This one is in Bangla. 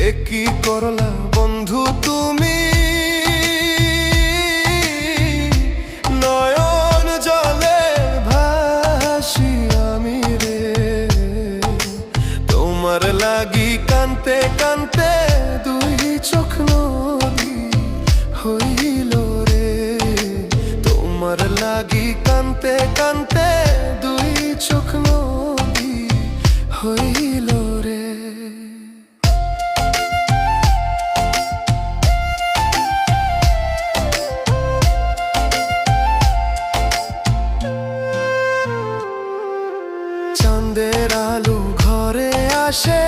কি করলা বন্ধু তুমি, নয়ন জলে ভাসি আমি রে। তোমার লাগি কানতে কানতে দুই চোখ নদী হইল রে। তোমার লাগি কানতে কানতে দুই চোখ নদী হইল রে। চাঁদের আলো ঘরে আসে,